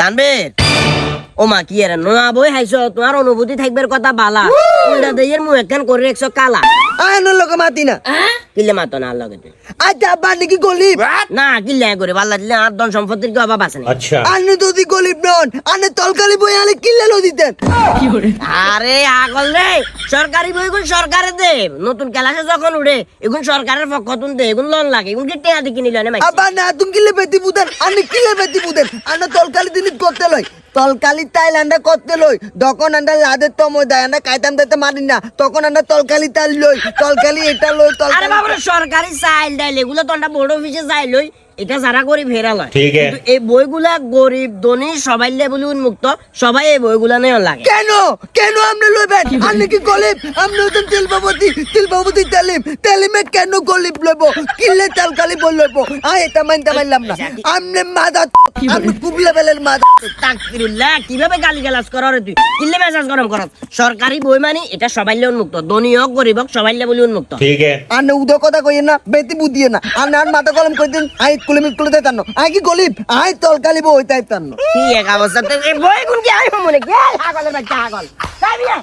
তানবীর ও মা কি এর নোয়া বই হাইছো তোমার অনুভূতি থাকবার কথা বালা উল্টা দেয়ের মুখ একখান করে রেখছো কালা আয়নের লোকে মাতি না কিলে মাতো না লগে তুই আচ্ছা আব্বা নাকি গলিব না কিলে করে বাল্লা দিলে আর ধন সম্পত্তির কি অভাব আছে না আনে যদি গলিব নন আনে তলকালি বই আলে কিল্লে লো দিতেন আরে আগল রে সরকারি বইগুলো সরকারে দে নতুন ক্লাসে যখন উঠে এগুন সরকারের পক্ষ তুন দে এগুন লোন লাগে এগুন কি টেয়া দি কিনিল না আব্বা না তুমি কিল্লে বেতি বুদেন আনে কিল্লে বেতি বুদেন আনে তলকালি দিন করতে লই তলকালি তাইল আন্ডা করতে লই তখন আন্ডা লাদের তময় দেয় আন্ডা কাইতাম দিতে মারি না তখন আন্ডা তলকালি তাল লই তলকালি এটা লই আরে তলকালি বাবা সরকারি চাইল ডাইল এগুলো তো আমরা বড় অফিসে যাই লই এটা যারা গরিব হেরা লয় ঠিক আছে। কিন্তু এই বইগুলা গরিব ধনী সবাই লেবুলি উন্মুক্ত সবাই এই বইগুলা নেই লাগে কেন কেন আমরা লইবেন আনে কি গলিব আমরা তো তিলবাবতী তালিমে কেন গলিব লইব কিল্লে তলকালি বল লইব এটা মানতে পারলাম না আমনে মাদা আমি খুব লেভেলের মাদা তাকফিরুল্লাহ কিভাবে গালিগালাজ করো রে তুই কিল্লে মেজাজ গরম করস সরকারি বই মানে এটা সবাই লে উন্মুক্ত ধনী হোক গরিব হোক সবাই লেবুলি উন্মুক্ত আনে উদো কথা কইয়ে না বেতি বুদিয়ে না আনে আর মাথা কলম কই দিন আই কুলে তান্ন আই কি গলিব আই তলকালি বই তাই তান্ন কি এক অবস্থা এই বই গুন কি আই মনে কি আগলের বাচ্চা আগল তাই বিয়া